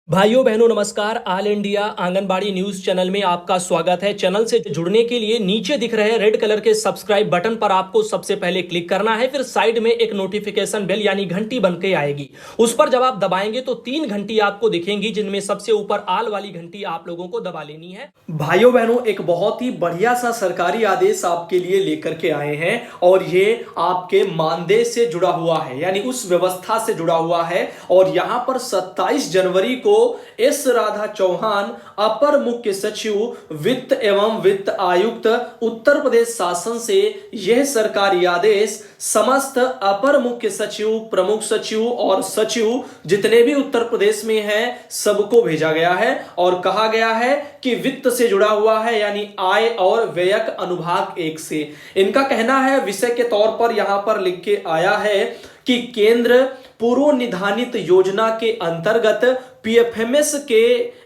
भाइयों बहनों नमस्कार। All India anganwadi news channel में आपका स्वागत है। चैनल से जुड़ने के लिए नीचे दिख रहे रेड कलर के सब्सक्राइब बटन पर आपको सबसे पहले क्लिक करना है। फिर साइड में एक नोटिफिकेशन बेल यानी घंटी बन के आएगी, उस पर जब आप दबाएंगे तो 3 घंटी आपको दिखेंगी, जिनमें सबसे ऊपर आल वाली घंटी आप लोगों को दबा लेनी है। भाइयों बहनों, एक बहुत ही बढ़िया सा सरकारी आदेश आपके लिए लेकर के आए हैं और ये आपके मानदेय से जुड़ा हुआ है, यानी उस व्यवस्था से जुड़ा हुआ है। और यहां पर 27 जनवरी को एस राधा चौहान, अपर मुख्य सचिव वित्त एवं वित्त आयुक्त उत्तर प्रदेश शासन से यह सरकारी आदेश समस्त अपर मुख्य सचिव, प्रमुख सचिव और सचिव जितने भी उत्तर प्रदेश में हैं सबको भेजा गया है और कहा गया है कि वित्त से जुड़ा हुआ है, यानी आय और व्ययक अनुभाग 1 से। इनका कहना है, विषय के तौर पर यहां पर लिख के आया है कि केंद्र पूर्व निधानित योजना के अंतर्गत पीएफएमएस के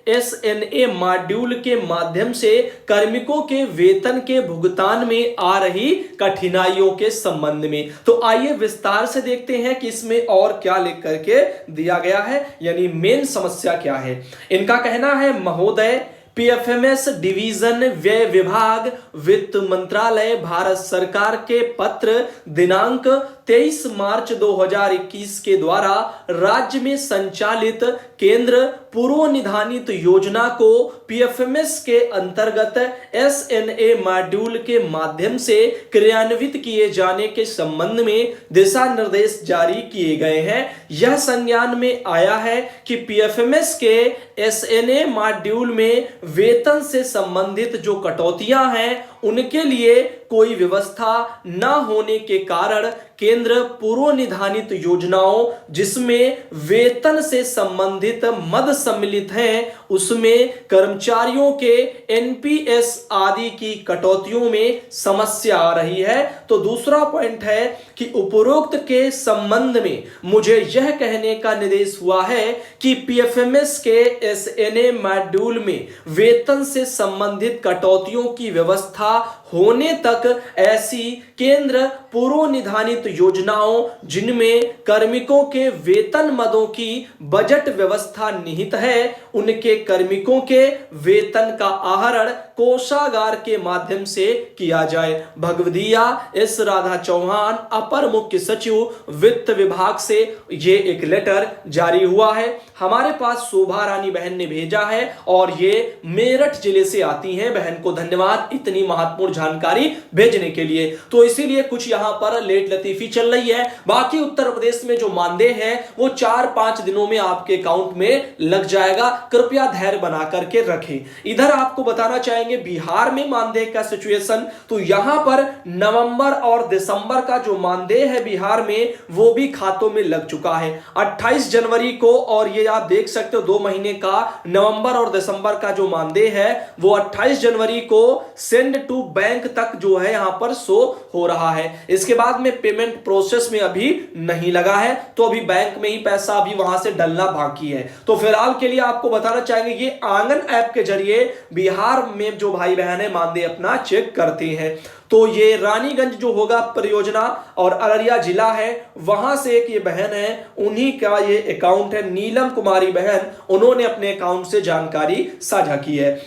एसएनए मॉड्यूल के माध्यम से कार्मिकों के वेतन के भुगतान में आ रही कठिनाइयों के संबंध में। तो आइए विस्तार से देखते हैं कि इसमें और क्या लिख करके दिया गया है, यानी मेन समस्या क्या है। इनका कहना है, महोदय, पीएफएमएस डिवीजन व्यय विभाग, वित्त मंत्रालय, भारत सरकार के पत्र दिनांक 23 मार्च 2021 के द्वारा राज्य में संचालित केंद्र पूर्व निधानित योजना को पीएफएमएस के अंतर्गत एसएनए मॉड्यूल के माध्यम से क्रियान्वित किए जाने के संबंध में दिशा निर्देश जारी किए गए हैं। यह संज्ञान में आया है कि पीएफएमएस के एसएनए मॉड्यूल में वेतन से संबंधित जो कटौतियां हैं उनके लिए कोई व्यवस्था न होने के कारण केंद्र पूर्व निधानित योजनाओं जिसमें वेतन से संबंधित मद सम्मिलित हैं उसमें कर्मचारियों के एनपीएस आदि की कटौतियों में समस्या आ रही है। तो दूसरा पॉइंट है कि उपरोक्त के संबंध में मुझे यह कहने का निर्देश हुआ है कि पीएफएमएस के एसएनए मॉड्यूल में वेतन से संबंधित कटौतियों की व्यवस्था होने तक ऐसी केंद्र पूर्व निधानित योजनाओं जिनमें कार्मिकों के वेतन मदों की बजट व्यवस्था निहित है उनके कार्मिकों के वेतन का आहरण कोषागार के माध्यम से किया जाए। भगवदिया एस राधा चौहान, अपर मुख्य सचिव वित्त विभाग से ये एक लेटर जारी हुआ है। हमारे पास शोभा रानी बहन ने भेजा है और ये मेरठ जिले से आती हैं। बहन को धन्यवाद इतनी महत्वपूर्ण जानकारी भेजने के लिए। तो इसीलिए कुछ यहां पर लेट लतीफी चल रही है। बाकी उत्तर प्रदेश में जो मानदेय है वो 4-5 दिनों में आपके अकाउंट में लग जाएगा। कृपया धैर्य बना करके रखें। इधर आपको बताना चाहेंगे बिहार में मानदेय का सिचुएशन। तो यहां पर नवंबर और दिसंबर का जो मानदेय है बिहार में वो भी खातों में लग चुका है 28 जनवरी को। और ये आप देख सकते हो 2 महीने का नवंबर और दिसंबर का जो मानदेय है वो 28 जनवरी को सेंड टू बैंक तक जो है यहां पर शो हो रहा है। इसके बाद में पेमेंट प्रोसेस में अभी नहीं लगा है, तो अभी बैंक में ही पैसा अभी वहां से डलना बाकी है। तो फिलहाल के लिए आपको बताना चाहेंगे ये आंगन ऐप के जरिए बिहार में जो भाई बहन है मानदेय अपना चेक करते हैं। तो ये रानीगंज जो होगा परियोजना और अररिया जिला है वहां से एक ये बहन है, उन्हीं का ये अकाउंट है, नीलम कुमारी बहन, उन्होंने अपने अकाउंट से जानकारी साझा की है।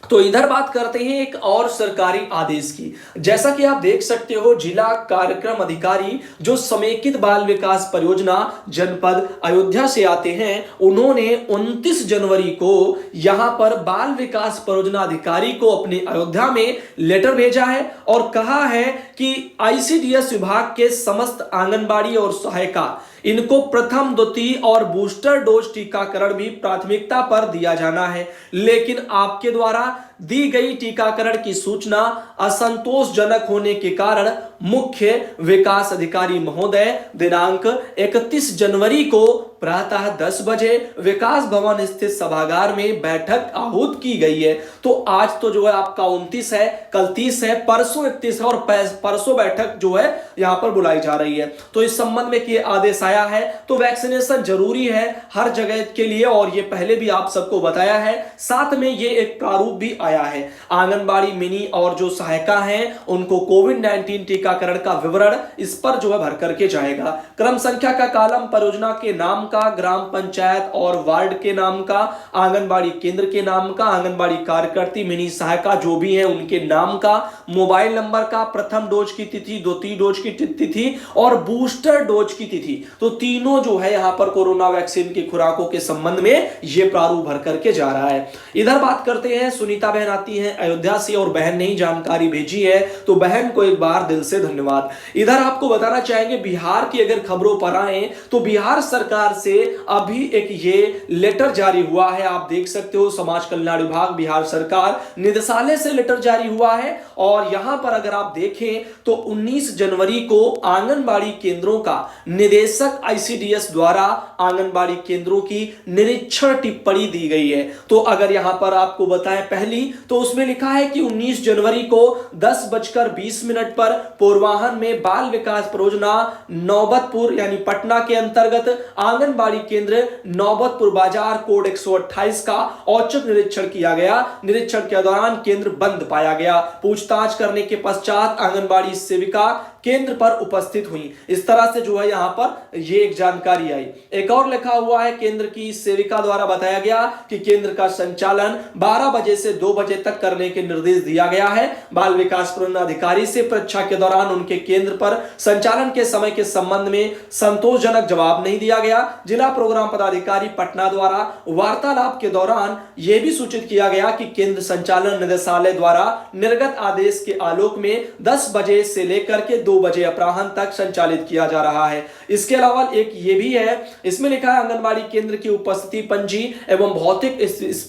तो इधर बात करते हैं एक और सरकारी आदेश की। जैसा कि आप देख सकते हो, जिला कार्यक्रम अधिकारी जो समेकित बाल विकास परियोजना जनपद अयोध्या से आते हैं, उन्होंने 29 जनवरी को यहां पर बाल विकास परियोजना अधिकारी को अपने अयोध्या में लेटर भेजा है और कहा है कि आईसीडीएस विभाग के समस्त आंगनबाड़ी और सहायिका इनको प्रथम, द्वितीय और बूस्टर डोज टीकाकरण भी प्राथमिकता पर दिया जाना है। लेकिन आपके द्वारा दी गई टीकाकरण की सूचना असंतोषजनक होने के कारण मुख्य विकास अधिकारी महोदय दिनांक 31 जनवरी को प्रातः 10 बजे विकास भवन स्थित सभागार में बैठक आहूत की गई है। तो आज तो जो है आपका 29 है, कल 30 है, परसों 31 है और परसों बैठक जो है यहां पर बुलाई जा रही है। तो इस संबंध में कि आदेश आया है तो वैक्सीनेशन जरूरी है हर जगह के लिए और ये पहले भी आप सबको बताया है। साथ में ये एक प्रारूप भी आया है। आंगनबाड़ी मिनी और जो सहायिका हैं उनको कोविड-19 टीकाकरण का विवरण इस पर जो है भर करके जाएगा। क्रम संख्या का कॉलम परियोजना के नाम का, ग्राम पंचायत और वार्ड के नाम का, आंगनबाड़ी केंद्र के नाम का, आंगनबाड़ी कार्यकर्ती, मिनी सहायिका जो भी है उनके नाम का, मोबाइल नंबर का, प्रथम डोज की तिथि, द्वितीय डोज की तिथि और बूस्टर डोज की तिथि। तो तीनों जो है यहां पर कोरोना वैक्सीन की खुराकों के संबंध में यह प्रारूप भर करके जा रहा है। इधर बात करते हैं, सुनीता बहन आती है अयोध्या से और बहन ने ही जानकारी भेजी है, तो बहन को एक बार दिल से धन्यवाद। इधर आपको बताना चाहेंगे बिहार की अगर खबरों पर आए तो बिहार सरकार से अभी एक ये लेटर जारी हुआ है, आप देख सकते हो, समाज कल्याण विभाग बिहार सरकार निदेशालय से लेटर जारी हुआ है। और यहां पर अगर आप देखें तो 19 जनवरी को आंगनबाड़ी केंद्रों का निदेशक आईसीडीएस द्वारा आंगनबाड़ी केंद्रों की निरीक्षण टिप्पणी दी गई है। तो अगर यहां पर आपको बताएं पहली, तो उसमें लिखा है कि 19 जनवरी को 10:20 पर पूर्वाहन में बाल विकास परियोजना नौबतपुर यानी पटना के अंतर्गत आंगनबाड़ी केंद्र नौबतपुर बाजार कोड 128 का औचक निरीक्षण किया गया। निरीक्षण के दौरान केंद्र बंद पाया गया। पूछताछ करने के पश्चात आंगनबाड़ी सेविका केंद्र पर उपस्थित हुई। इस तरह से जो है यहां पर ये एक जानकारी आई। एक और लिखा हुआ है, केंद्र की सेविका द्वारा बताया गया कि केंद्र का संचालन 12 बजे से 2 बजे तक करने के निर्देश दिया गया है। बाल विकास अधिकारी से परीक्षा के दौरान उनके केंद्र पर संचालन के समय के संबंध में संतोषजनक जवाब नहीं दिया गया। जिला प्रोग्राम पदाधिकारी पटना द्वारा वार्तालाप के दौरान यह भी सूचित किया गया कि केंद्र संचालन निदेशालय द्वारा निर्गत आदेश के आलोक में 10 बजे से लेकर के 2 बजे अपराह्न तक संचालित किया जा रहा है। इसके अलावा एक ये भी है, इसमें लिखा है आंगनबाड़ी केंद्र की उपस्थिति पंजी एवं भौतिक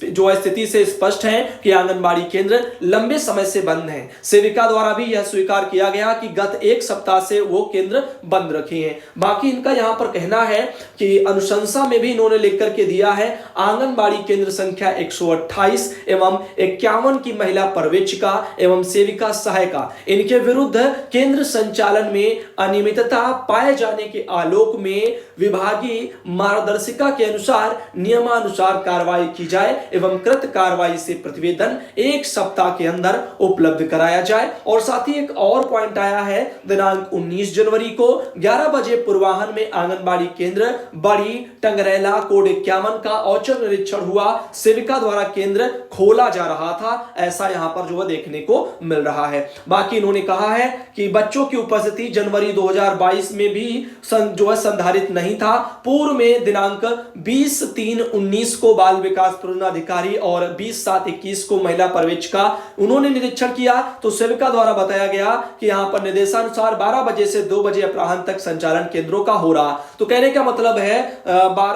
जो स्थिति से स्पष्ट है कि आंगनबाड़ी केंद्र लंबे समय से बंद है। सेविका द्वारा भी यह स्वीकार किया गया कि गत 1 सप्ताह से वो केंद्र बंद रखे हैं। बाकी इनका यहां पर कहना है कि अनुशंसा में भी इन्होंने लिख करके दिया है, आंगनबाड़ी केंद्र संख्या 128 एवं 51 की महिला पर्यवेक्षिका एवं सेविका सहायिका, इनके विरुद्ध केंद्र संचालन में अनियमितता पाए जाने के आलोक में विभागीय मार्गदर्शिका के अनुसार नियमानुसार कार्रवाई की जाए एवं कृत कार्रवाई से प्रतिवेदन 1 सप्ताह के अंदर उपलब्ध कराया जाए। और साथ ही एक और पॉइंट आया है, दिनांक 19 जनवरी को 11 बजे पूर्वाहन में आंगनबाड़ी केंद्र बड़ी टंगरेला कोड 51 का औचक निरीक्षण हुआ। सेविका द्वारा केंद्र खोला जा रहा था, ऐसा यहां पर जो है देखने को मिल रहा है। बाकी इन्होंने कहा है कि बच्चों की उपस्थिति जनवरी 2022 में भी जो है संधारित नहीं था। पूर्व में दिनांक 20/3/19 को बाल विकास परियोजनाधिकारी और 20/7/21 को महिला पर्यवेक्षिका उन्होंने निरीक्षण किया। तो सेविका द्वारा बताया गया कि यहां पर निर्देशानुसार 12 बजे से 2 बजे अपराह्न तक संचालन केंद्रों का हो रहा। तो कहने का मतलब है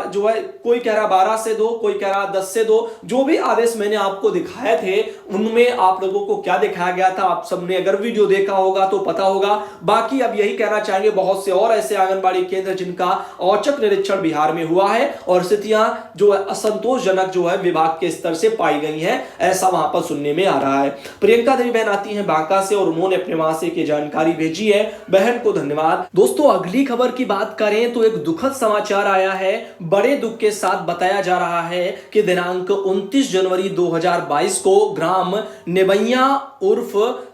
जो है कोई कह रहा 12 से 2, कोई कह रहा 10 से 2। जो भी आदेश मैंने आपको दिखाए थे उनमें आप लोगों को क्या दिखाया गया था, आप सबने अगर वीडियो देखा होगा तो पता होगा। बाकी अब यही कहना चाहेंगे, बहुत से और ऐसे आंगनबाड़ी केंद्र जिनका औचक निरीक्षण बिहार में हुआ है और स्थितियां जो है असंतोषजनक जो है विभाग के स्तर से पाई गई हैं, ऐसा वहां पर सुनने में आ रहा है। प्रियंका देवी बहन आती हैं बांका से और उन्होंने अपने वहां से की जानकारी भेजी है, बहन को धन्यवाद। दोस्तों अगली खबर की बात करें तो एक दुखद समाचार आया है। बड़े दुख के साथ बताया जा रहा है कि दिनांक 29 जनवरी 2022 को ग्राम नेबैया उर्फ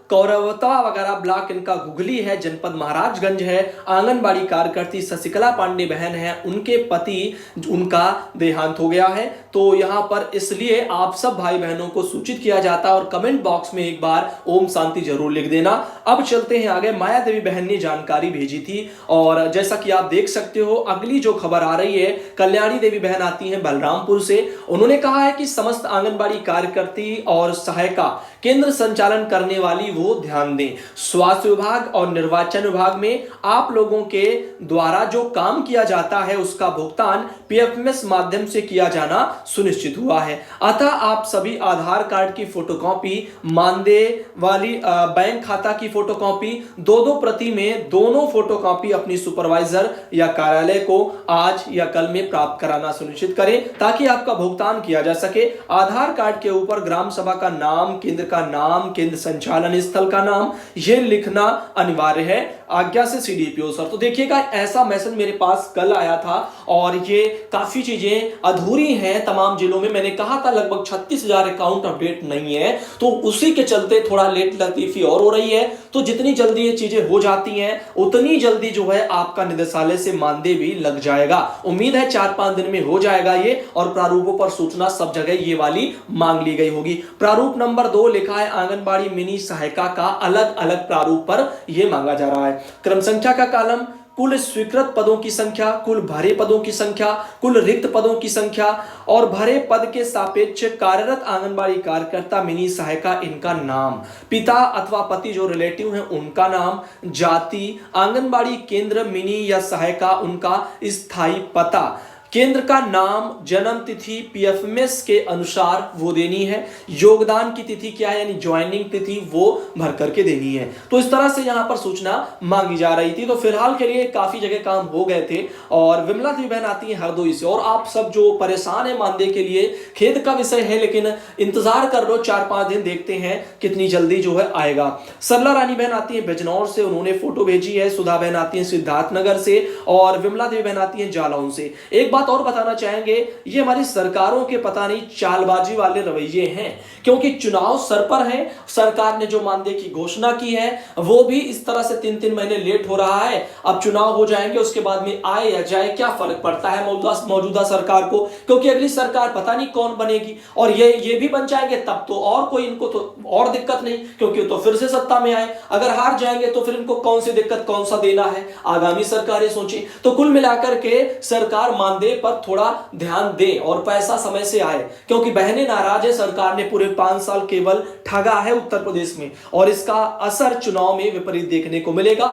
कौरवता वगैरह ब्लॉक इनका गुगली है, जनपद महाराजगंज है, आंगनबाड़ी कार्यकर्ती शशिकला पांडे बहन है, उनके पति उनका देहांत हो गया है। तो यहां पर इसलिए आप सब भाई बहनों को सूचित किया जाता है और कमेंट बॉक्स में एक बार ओम शांति जरूर लिख देना। अब चलते हैं आगे। माया देवी बहन ने जानकारी भेजी थी और जैसा कि आप देख सकते हो अगली जो खबर आ रही है, कल्याणी देवी बहन आती हैं बलरामपुर से। उन्होंने कहा है कि समस्त आंगनबाड़ी कार्यकर्ती और सहायिका केंद्र संचालन करने वाली वो ध्यान दें। स्वास्थ्य विभाग और निर्वाचन विभाग में आप लोगों के द्वारा जो काम किया जाता है उसका भुगतान पीएफएमएस माध्यम से किया जाना सुनिश्चित हुआ है। अतः आप सभी आधार कार्ड की फोटोकॉपी, मानदेय वाली बैंक खाता की फोटोकॉपी, 2-2 प्रति में दोनों फोटोकॉपी अपनी सुपरवाइजर या कार्यालय को आज या कल में प्राप्त कराना सुनिश्चित करें ताकि आपका भुगतान किया जा सके। आधार कार्ड के ऊपर ग्राम सभा का नाम, केंद्र का नाम, केंद्र संचालन कार्यस्थल का नाम ये लिखना अनिवार्य है आज्ञा से सीडीपीओ सर। तो देखिएगा ऐसा मैसेज मेरे पास कल आया था और ये काफी चीजें अधूरी हैं तमाम जिलों में। मैंने कहा था लगभग 36,000 अकाउंट अपडेट नहीं है, तो उसी के चलते थोड़ा लेट लतीफी और हो रही है। तो जितनी जल्दी ये चीजें हो जाती हैं उतनी जल्दी जो है आपका निदेशालय से मानदेय भी लग जाएगा। उम्मीद है 4-5 दिन में हो जाएगा ये, और प्रारूपों पर सूचना सब जगह ये वाली मांग ली गई होगी। प्रारूप नंबर 2 लिखा है आंगनबाड़ी मिनी सहायिका का अलग अलग प्रारूप पर यह मांगा जा रहा है। क्रम संख्या का कॉलम, कुल स्वीकृत पदों की संख्या, कुल भरे पदों की संख्या, कुल रिक्त पदों की संख्या और भरे पद के सापेक्ष कार्यरत आंगनबाड़ी कार्यकर्ता मिनी सहायिका इनका नाम, पिता अथवा पति जो रिलेटिव हैं उनका नाम, जाति, आंगनबाड़ी केंद्र मिनी या सहायिका उनका स्थायी पता, केंद्र का नाम, जन्म तिथि पीएफएमएस के अनुसार वो देनी है, योगदान की तिथि क्या है यानी ज्वाइनिंग तिथि वो भर करके देनी है। तो इस तरह से यहां पर सूचना मांगी जा रही थी। तो फिलहाल के लिए काफी जगह काम हो गए थे और विमला देवी बहन आती है हरदोई से। और आप सब जो परेशान है मानदेय के लिए, खेद का विषय है, लेकिन इंतजार कर लो 4-5 दिन, देखते हैं कितनी जल्दी जो है आएगा। सरला रानी बहन आती है बिजनौर से, उन्होंने फोटो भेजी है। सुधा बहन आती है सिद्धार्थनगर से और विमला देवी बहन आती है जालौन से। एक बात और बताना चाहेंगे, ये हमारी सरकारों के पता नहीं चालबाजी वाले रवैये हैं, क्योंकि चुनाव सर पर है। सरकार ने जो मानदेय की घोषणा की है वो भी इस तरह से 3-3 महीने लेट हो रहा है। अब चुनाव हो जाएंगे, उसके बाद में आए या जाए क्या फर्क पड़ता है मौजूदा सरकार को, क्योंकि अगली सरकार पता नहीं कौन बनेगी और ये भी बन जाएंगे तब तो और कोई इनको तो और दिक्कत नहीं, क्योंकि तो फिर से सत्ता में आए। अगर हार जाएंगे तो फिर इनको कौन सी दिक्कत, कौन सा देना है, आगामी सरकारें सोचे। तो कुल मिलाकर के सरकार मानदेय पर थोड़ा ध्यान दे और पैसा समय से आए, क्योंकि बहनें नाराज है। सरकार ने पूरे 5 साल केवल ठगा है उत्तर प्रदेश में और इसका असर चुनाव में विपरीत देखने को मिलेगा।